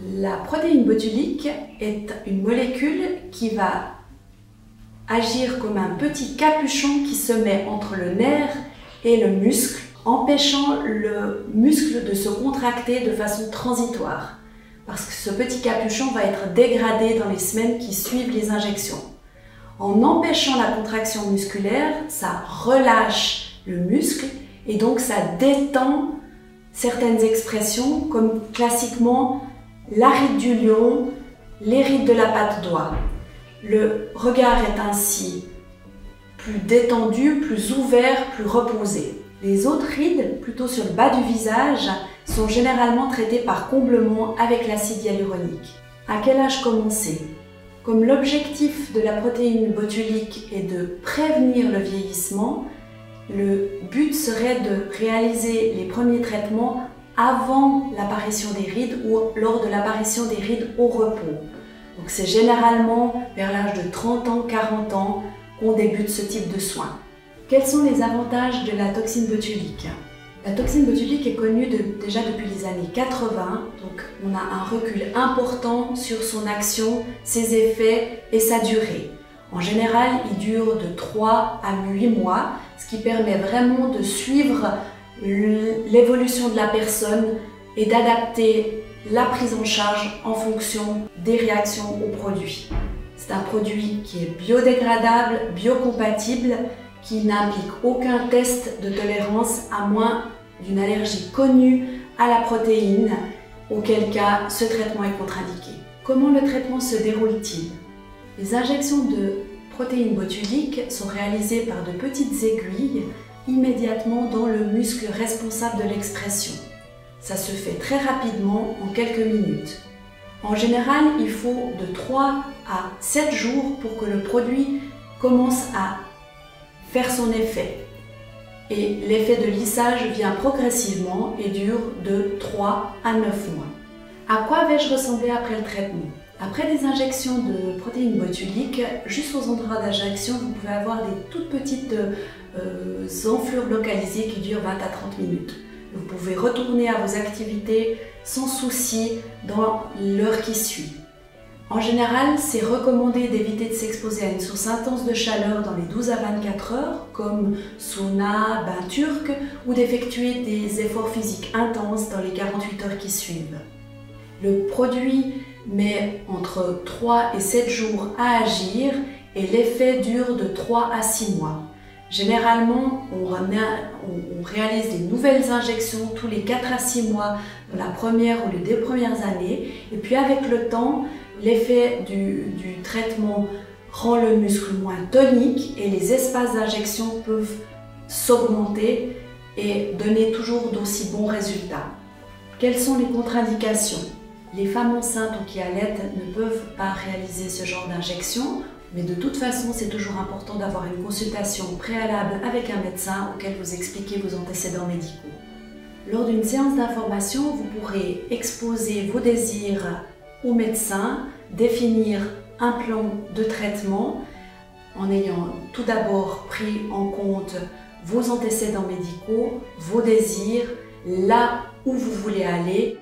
La protéine botulique est une molécule qui va agir comme un petit capuchon qui se met entre le nerf et le muscle, empêchant le muscle de se contracter de façon transitoire. Parce que ce petit capuchon va être dégradé dans les semaines qui suivent les injections. En empêchant la contraction musculaire, ça relâche le muscle et donc ça détend certaines expressions comme classiquement la ride du lion, les rides de la patte d'oie. Le regard est ainsi plus détendu, plus ouvert, plus reposé. Les autres rides, plutôt sur le bas du visage, sont généralement traitées par comblement avec l'acide hyaluronique. À quel âge commencer? Comme l'objectif de la protéine botulique est de prévenir le vieillissement, le but serait de réaliser les premiers traitements avant l'apparition des rides ou lors de l'apparition des rides au repos. Donc c'est généralement vers l'âge de 30 ans, 40 ans qu'on débute ce type de soins. Quels sont les avantages de la toxine botulique? La toxine botulique est connue déjà depuis les années 80, donc on a un recul important sur son action, ses effets et sa durée. En général, il dure de 3 à 8 mois, ce qui permet vraiment de suivre l'évolution de la personne et d'adapter la prise en charge en fonction des réactions au produit. C'est un produit qui est biodégradable, biocompatible, qui n'implique aucun test de tolérance à moins d'une allergie connue à la protéine, auquel cas ce traitement est contre-indiqué. Comment le traitement se déroule-t-il? Les injections de protéines botuliques sont réalisées par de petites aiguilles immédiatement dans le muscle responsable de l'expression. Ça se fait très rapidement, en quelques minutes. En général, il faut de 3 à 7 jours pour que le produit commence à faire son effet. Et l'effet de lissage vient progressivement et dure de 3 à 9 mois. À quoi vais-je ressembler après le traitement? Après des injections de protéines botuliques, juste aux endroits d'injection, vous pouvez avoir des toutes petites enflures localisées qui durent 20 à 30 minutes. Vous pouvez retourner à vos activités sans souci dans l'heure qui suit. En général, c'est recommandé d'éviter de s'exposer à une source intense de chaleur dans les 12 à 24 heures, comme sauna, bain turc, ou d'effectuer des efforts physiques intenses dans les 48 heures qui suivent. Le produit met entre 3 et 7 jours à agir et l'effet dure de 3 à 6 mois. Généralement, on réalise des nouvelles injections tous les 4 à 6 mois dans la première ou les 2 premières années. Et puis avec le temps, l'effet du traitement rend le muscle moins tonique et les espaces d'injection peuvent s'augmenter et donner toujours d'aussi bons résultats. Quelles sont les contre-indications? Les femmes enceintes ou qui allaitent ne peuvent pas réaliser ce genre d'injection. Mais de toute façon, c'est toujours important d'avoir une consultation préalable avec un médecin auquel vous expliquez vos antécédents médicaux. Lors d'une séance d'information, vous pourrez exposer vos désirs au médecin, définir un plan de traitement en ayant tout d'abord pris en compte vos antécédents médicaux, vos désirs, là où vous voulez aller.